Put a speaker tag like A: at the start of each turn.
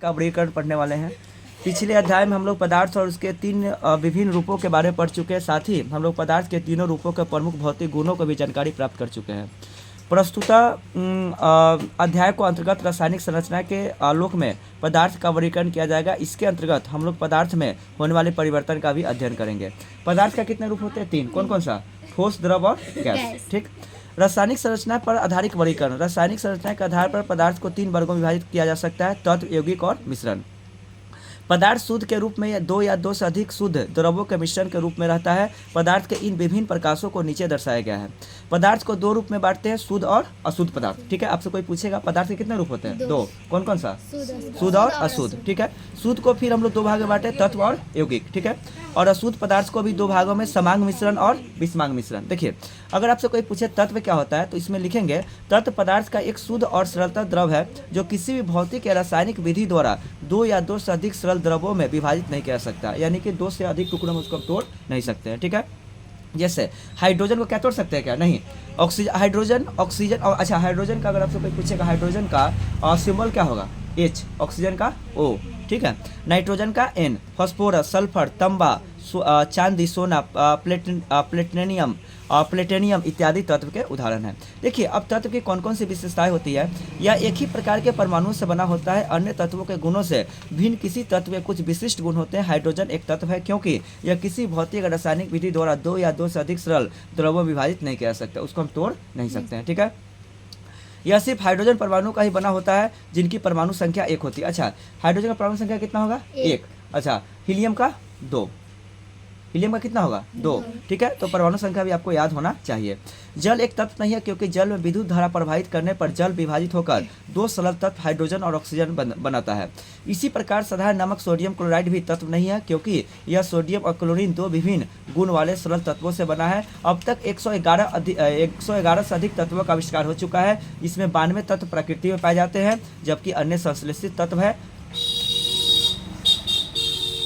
A: का वर्गीकरण पढ़ने वाले हैं। पिछले अध्याय में हम लोग पदार्थ और उसके 3 विभिन्न रूपों के बारे में पढ़ चुके हैं। साथ ही हम लोग पदार्थ के तीनों रूपों के प्रमुख भौतिक गुणों को भी जानकारी प्राप्त कर चुके हैं। प्रस्तुत अध्याय को अंतर्गत रासायनिक संरचना के आलोक में पदार्थ का वर्गीकरण किया जाएगा। इसके अंतर्गत हम लोग पदार्थ में होने वाले परिवर्तन का भी अध्ययन करेंगे। पदार्थ का कितने रूप होते हैं? 3। कौन कौन सा? ठोस, द्रव और गैस। ठीक। रासायनिक संरचना पर आधारित वर्गीकरण। रासायनिक संरचना के आधार पर पदार्थ को 3 वर्गों में विभाजित किया जा सकता है: तत्व, यौगिक और मिश्रण। पदार्थ शुद्ध के रूप में या 2 या 2 से अधिक शुद्ध द्रव्यों के मिश्रण के रूप में रहता है। पदार्थ के इन विभिन्न प्रकारों को नीचे दर्शाया गया है। पदार्थ को 2 रूप में बांटते हैं: शुद्ध और अशुद्ध पदार्थ। ठीक है, आपसे कोई पूछेगा पदार्थ के कितने रूप होते हैं? 2। कौन कौन सा? शुद्ध और अशुद्ध। ठीक है, शुद्ध को फिर हम लोग 2 भाग में बांटे, तत्व और यौगिक। ठीक है, और अशुद्ध पदार्थ को भी 2 भागों में, समांग मिश्रण और विषमांग मिश्रण। देखिए, अगर आपसे कोई पूछे तत्व क्या होता है तो इसमें लिखेंगे तत्व पदार्थ का एक शुद्ध और सरलता द्रव है जो किसी भी भौतिक या रासायनिक विधि द्वारा 2 या 2 से अधिक सरल द्रवों में विभाजित नहीं किया सकता, यानी कि 2 से अधिक टुकड़ों में उसको हम तोड़ नहीं सकते हैं। ठीक है, जैसे हाइड्रोजन को क्या तोड़ सकते हैं? क्या नहीं। ऑक्सीजन, हाइड्रोजन, ऑक्सीजन और अच्छा, हाइड्रोजन का अगर आपसे कोई पूछेगा हाइड्रोजन का सिंबल क्या होगा? H, ऑक्सीजन का O। ठीक है, नाइट्रोजन का N, फास्फोरस, सल्फर, तांबा, चांदी, सोना, प्लेटिनियम इत्यादि तत्व के उदाहरण हैं। देखिए, अब तत्व की कौन कौन सी विशेषताएं होती है? यह एक ही प्रकार के परमाणु से बना होता है। अन्य तत्वों के गुणों से भिन्न किसी तत्व के कुछ विशिष्ट गुण होते हैं। हाइड्रोजन एक तत्व है क्योंकि यह किसी भौतिक रासायनिक विधि द्वारा 2 या 2 से अधिक सरल द्रव्यों में विभाजित नहीं किया जा सकता, उसको हम तोड़ नहीं सकते हैं। ठीक है, यह सिर्फ हाइड्रोजन परमाणु का ही बना होता है जिनकी परमाणु संख्या 1 होती है। अच्छा, हाइड्रोजन का परमाणु संख्या कितना होगा? 1। अच्छा, हीलियम का 2। हीलियम का कितना होगा? 2। ठीक है, तो परमाणु संख्या भी आपको याद होना चाहिए। जल एक तत्व नहीं है क्योंकि जल में विद्युत धारा प्रवाहित करने पर जल विभाजित होकर 2 सरल तत्व हाइड्रोजन और ऑक्सीजन बनाता है। इसी प्रकार साधारण नमक सोडियम क्लोराइड भी तत्व नहीं है क्योंकि यह सोडियम और क्लोरीन 2 विभिन्न गुण वाले सरल तत्वों से बना है। अब तक 111 से अधिक तत्वों का आविष्कार हो चुका है। इसमें 92 तत्व प्रकृति में पाए जाते हैं जबकि अन्य संश्लेषित तत्व है